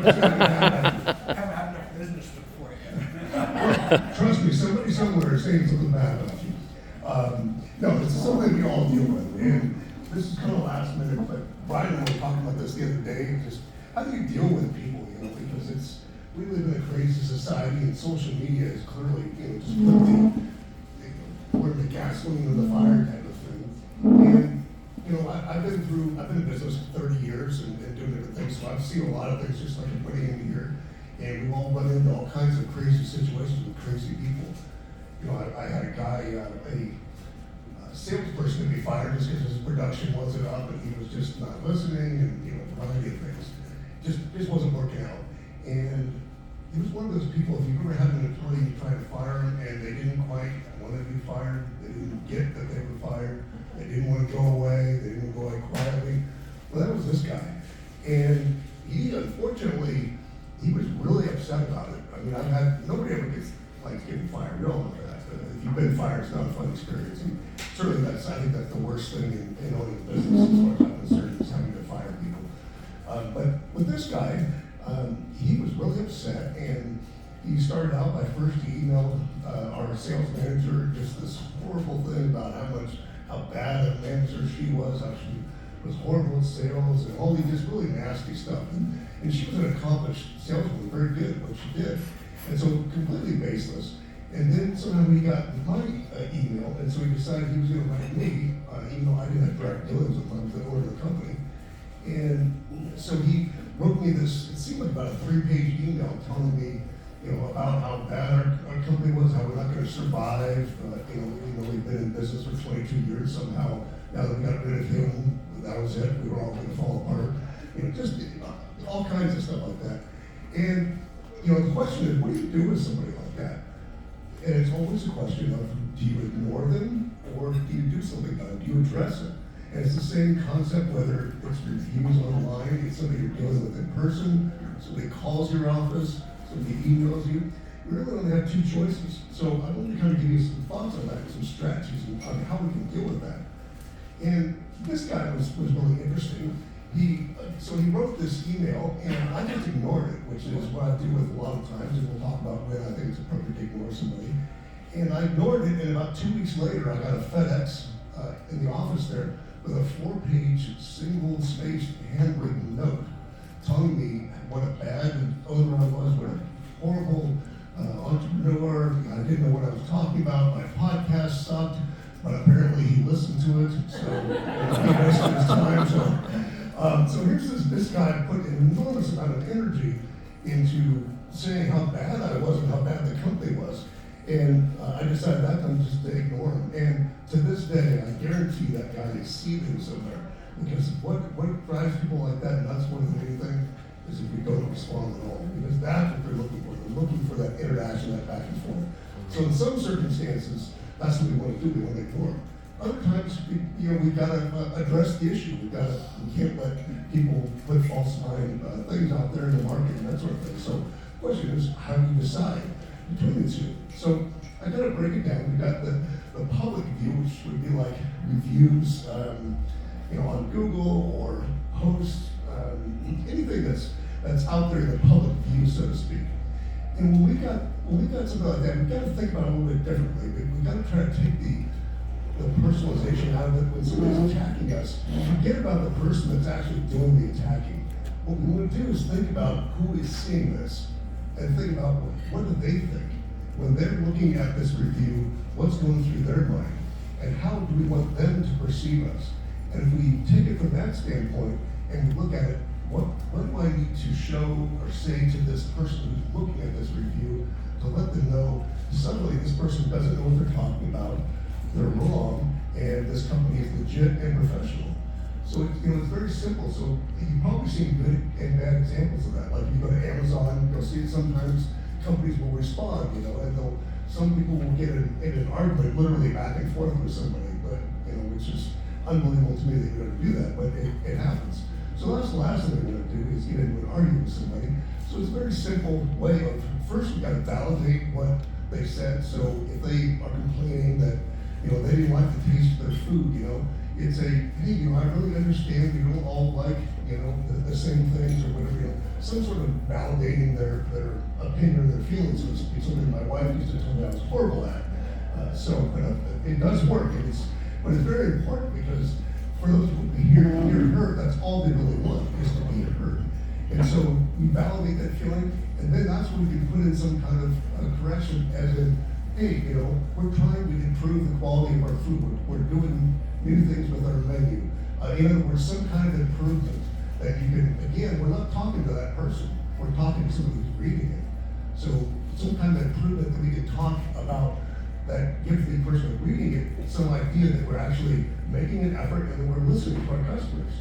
Haven't had enough business before yet. Trust me, somebody somewhere is saying something bad about you. No, this is something we all deal with, and this is kind of last minute, but Brian and I were talking about this the other day, just how do you deal with people, because we live in a crazy society, and social media is clearly, just put the gasoline in the fire type of thing. And, I've been in business for 30 years and doing different things, so I've seen a lot of things just like everybody in here. And we've all run into all kinds of crazy situations with crazy people. I had a guy, a salesperson to be fired just because his production wasn't up and he was just not listening and, a variety of things. Just wasn't working out. And he was one of those people, if you've ever had an employee you try to fire them and they didn't quite want to be fired, they didn't get that they were fired, they didn't want to go away, they didn't go away quietly. Well, that was this guy. And he, unfortunately, he was really upset about it. I mean, nobody ever likes getting fired. We all know that. If you've been fired, it's not a fun experience. And certainly I think that's the worst thing in owning a business as far as I'm concerned, is having to fire people. But with this guy, he was really upset, and he started out by first he emailed our sales manager just this horrible thing about how bad a manager she was, how she was horrible at sales, and all these just really nasty stuff. And she was an accomplished saleswoman, very good at what she did, and so completely baseless. And then somehow he got my email, and so he decided he was going to write me, even though I didn't have direct dealings with him, I was the owner of the company. And so he wrote me this, it seemed like about a 3-page email telling me, about how bad our company was, how we're not going to survive. Even though we've been in business for 22 years, somehow now that we got rid of him, that was it. We were all going to fall apart. Just all kinds of stuff like that. And the question is, what do you do with somebody like that? And it's always a question of, do you ignore them or do you do something about it? Do you address it? And it's the same concept whether it's reviews online, it's somebody you're dealing with in person, somebody calls your office, somebody emails you. We really only have 2 choices. So I want to kind of give you some thoughts on that, some strategies on how we can deal with that. And this guy was really interesting. He wrote this email, and I just ignored it, which is what I do with a lot of times, and we'll talk about when I think it's appropriate to ignore somebody. And I ignored it, and about 2 weeks later, I got a FedEx in the office there with a 4-page, single-spaced, handwritten note telling me what a bad owner I was, what a horrible entrepreneur. I didn't know what I was talking about. My podcast sucked, but apparently he listened to it, so he wasted his time. So here's this guy put an enormous amount of energy into saying how bad I was and how bad the company was. And I decided that time just to ignore him. And to this day, I guarantee that guy is seething somewhere. Because what drives people like that nuts more than anything is if we don't respond at all. Because that's what they're looking for. They're looking for that interaction, that back and forth. So in some circumstances, that's what we want to do. We want to ignore them. Other times, we've got to address the issue. We can't let people put falsifying things out there in the market and that sort of thing. So the question is, how do you decide between the two? So I got to break it down. We got the public view, which would be like reviews, on Google or posts, anything that's out there in the public view, so to speak. And when we got something like that, we've got to think about it a little bit differently. We've got to try to take the personalization out of it when somebody's attacking us. Forget about the person that's actually doing the attacking. What we want to do is think about who is seeing this and think about what do they think. When they're looking at this review, what's going through their mind? And how do we want them to perceive us? And if we take it from that standpoint and we look at it, what do I need to show or say to this person who's looking at this review to let them know suddenly this person doesn't know what they're talking about, they're wrong, and this company is legit and professional. So it's very simple. So you've probably seen good and bad examples of that. Like you go to Amazon, you'll see it sometimes companies will respond, and some people will get in an argument literally back and forth with somebody, but which is unbelievable to me that you're going to do that, but it happens. So that's the last thing we're going to do is get into an argument with somebody. So it's a very simple way of, first we got to validate what they said. So if they are complaining that, they didn't like the taste of their food, it's a, hey, I really understand we don't all like, you know, the same things or whatever, you know, some sort of validating their opinion or their feelings, so to speak, something my wife used to tell me I was horrible at. It does work, but it's very important because for those people to hear heard, that's all they really want, is to be heard. And so we validate that feeling, and then that's when we can put in some kind of correction, as in, hey, you know, we're trying to improve the quality of our food. We're doing new things with our menu. In other words, some kind of improvement that you can, again, we're not talking to that person. We're talking to somebody who's reading it. So some kind of improvement that we can talk about that gives the person reading it some idea that we're actually making an effort and that we're listening to our customers.